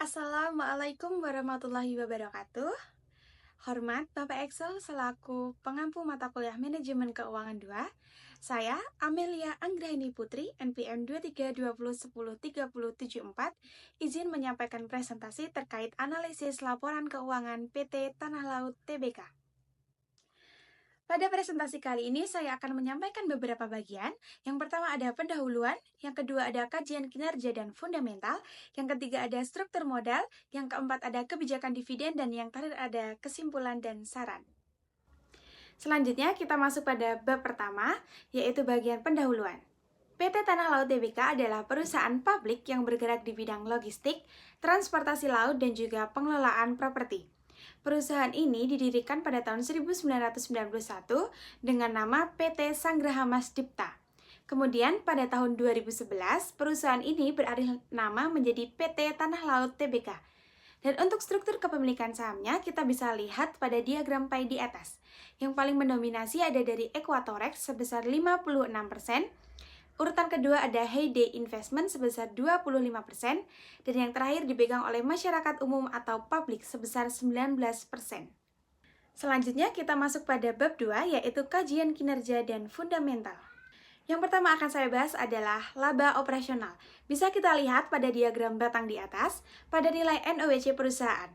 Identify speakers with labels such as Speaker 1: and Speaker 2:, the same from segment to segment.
Speaker 1: Assalamualaikum warahmatullahi wabarakatuh. Hormat Bapak Excel selaku pengampu mata kuliah Manajemen Keuangan 2. Saya Amelia Anggraini Putri, NPM 2320103074, izin menyampaikan presentasi terkait analisis laporan keuangan PT Tanah Laut Tbk. Pada presentasi kali ini saya akan menyampaikan beberapa bagian. Yang pertama ada pendahuluan, yang kedua ada kajian kinerja dan fundamental, yang ketiga ada struktur modal, yang keempat ada kebijakan dividen, dan yang terakhir ada kesimpulan dan saran. Selanjutnya kita masuk pada bab pertama, yaitu bagian pendahuluan. PT Tanah Laut Tbk adalah perusahaan publik yang bergerak di bidang logistik, transportasi laut, dan juga pengelolaan properti. Perusahaan ini didirikan pada tahun 1991 dengan nama PT Sanggraha Mas Dipta. Kemudian pada tahun 2011, perusahaan ini beralih nama menjadi PT Tanah Laut Tbk. Dan untuk struktur kepemilikan sahamnya, kita bisa lihat pada diagram pie di atas. Yang paling mendominasi ada dari Equatorex sebesar 56%, urutan kedua ada Heyday Investment sebesar 25%, dan yang terakhir dipegang oleh masyarakat umum atau publik sebesar 19%. Selanjutnya kita masuk pada bab 2, yaitu kajian kinerja dan fundamental. Yang pertama akan saya bahas adalah laba operasional. Bisa kita lihat pada diagram batang di atas, pada nilai NOWC perusahaan.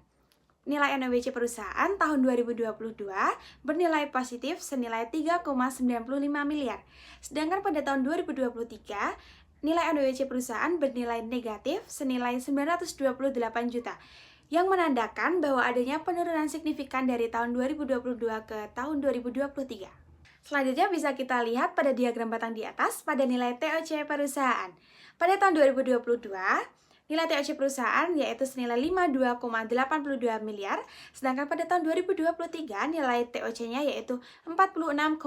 Speaker 1: Nilai NOWC perusahaan tahun 2022 bernilai positif senilai 3,95 miliar. Sedangkan pada tahun 2023, nilai NOWC perusahaan bernilai negatif senilai 928 juta, yang menandakan bahwa adanya penurunan signifikan dari tahun 2022 ke tahun 2023. Selanjutnya bisa kita lihat pada diagram batang di atas pada nilai TOC perusahaan. Pada tahun 2022, nilai TOC perusahaan yaitu senilai 52,82 miliar, sedangkan pada tahun 2023 nilai TOC-nya yaitu 46,54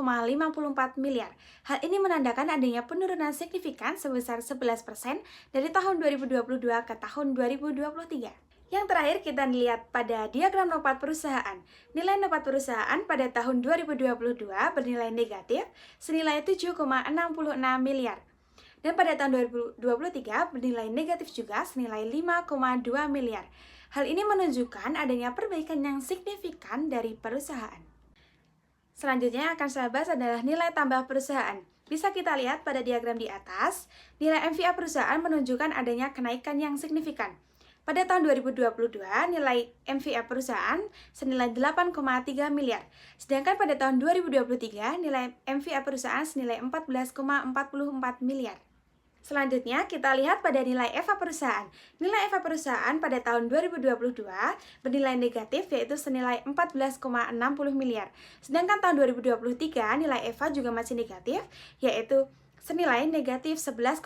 Speaker 1: miliar. Hal ini menandakan adanya penurunan signifikan sebesar 11% dari tahun 2022 ke tahun 2023. Yang terakhir kita lihat pada diagram NOPAT perusahaan. Nilai NOPAT perusahaan pada tahun 2022 bernilai negatif senilai 7,66 miliar. Dan pada tahun 2023 bernilai negatif juga senilai 5,2 miliar. Hal ini menunjukkan adanya perbaikan yang signifikan dari perusahaan. Selanjutnya akan saya bahas adalah nilai tambah perusahaan. Bisa kita lihat pada diagram di atas, nilai MVA perusahaan menunjukkan adanya kenaikan yang signifikan. Pada tahun 2022, nilai MVA perusahaan senilai 8,3 miliar. Sedangkan pada tahun 2023, nilai MVA perusahaan senilai 14,44 miliar. Selanjutnya, kita lihat pada nilai EVA perusahaan. Nilai EVA perusahaan pada tahun 2022 bernilai negatif yaitu senilai 14,60 miliar. Sedangkan tahun 2023 nilai EVA juga masih negatif yaitu senilai negatif 11,13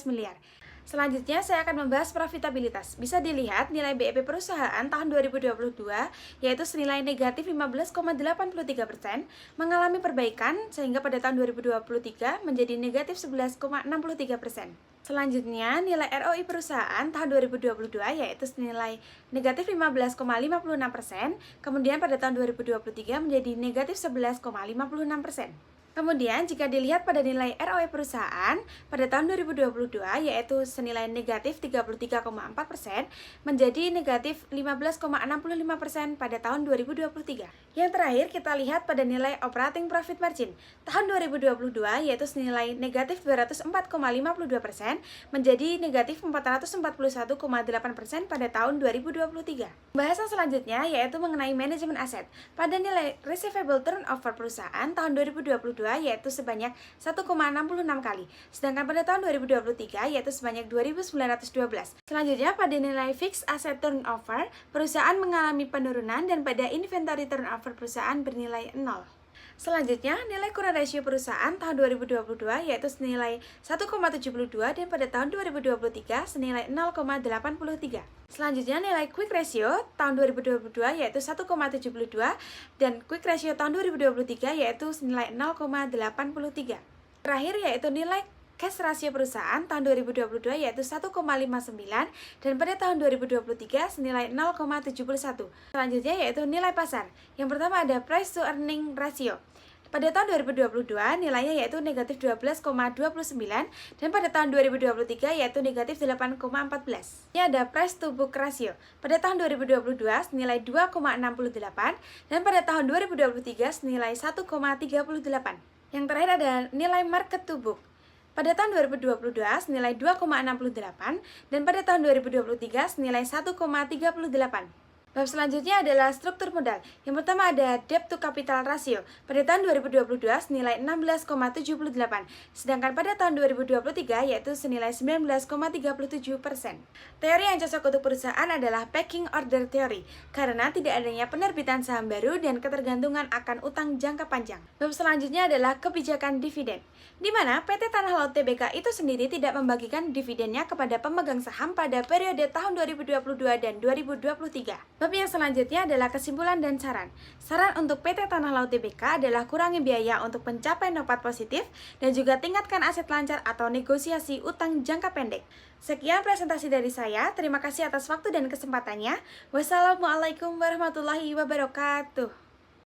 Speaker 1: miliar. Selanjutnya saya akan membahas profitabilitas. Bisa dilihat nilai BEP perusahaan tahun 2022 yaitu senilai negatif 15,83%, mengalami perbaikan sehingga pada tahun 2023 menjadi negatif 11,63%. Selanjutnya nilai ROI perusahaan tahun 2022 yaitu senilai negatif 15,56%, kemudian pada tahun 2023 menjadi negatif 11,56%. Kemudian jika dilihat pada nilai ROE perusahaan pada tahun 2022 yaitu senilai negatif 33,4% menjadi negatif 15,65% pada tahun 2023. Yang terakhir kita lihat pada nilai operating profit margin tahun 2022 yaitu senilai negatif 204,52% menjadi negatif 441,8% pada tahun 2023. Pembahasan selanjutnya yaitu mengenai manajemen aset. Pada nilai receivable turnover perusahaan tahun 2022 yaitu sebanyak 1,66 kali, sedangkan pada tahun 2023 yaitu sebanyak 2.912. Selanjutnya pada nilai fixed asset turnover, perusahaan mengalami penurunan dan pada inventory turnover perusahaan bernilai 0. Selanjutnya, nilai current ratio perusahaan tahun 2022 yaitu senilai 1,72 dan pada tahun 2023 senilai 0,83. Selanjutnya, nilai quick ratio tahun 2022 yaitu 1,72 dan quick ratio tahun 2023 yaitu senilai 0,83. Terakhir yaitu nilai cash ratio perusahaan tahun 2022 yaitu 1,59 dan pada tahun 2023 senilai 0,71. Selanjutnya yaitu nilai pasar. Yang pertama ada price to earning ratio. Pada tahun 2022 nilainya yaitu negatif 12,29 dan pada tahun 2023 yaitu negatif 8,14. Ini ada price to book ratio. Pada tahun 2022 senilai 2,68 dan pada tahun 2023 senilai 1,38. Yang terakhir ada nilai market to book. Pada tahun 2022 senilai 2,68 dan pada tahun 2023 senilai 1,38. Bab selanjutnya adalah struktur modal. Yang pertama ada debt to capital ratio. Pada tahun 2022 senilai 16,78, sedangkan pada tahun 2023 yaitu senilai 19,37%. Teori yang cocok untuk perusahaan adalah pecking order theory, karena tidak adanya penerbitan saham baru dan ketergantungan akan utang jangka panjang. Bab selanjutnya adalah kebijakan dividen, di mana PT Tanah Laut Tbk itu sendiri tidak membagikan dividennya kepada pemegang saham pada periode tahun 2022 dan 2023. Bab yang selanjutnya adalah kesimpulan dan saran. Saran untuk PT Tanah Laut Tbk adalah kurangi biaya untuk pencapaian nopat positif dan juga tingkatkan aset lancar atau negosiasi utang jangka pendek. Sekian presentasi dari saya. Terima kasih atas waktu dan kesempatannya. Wassalamualaikum warahmatullahi wabarakatuh.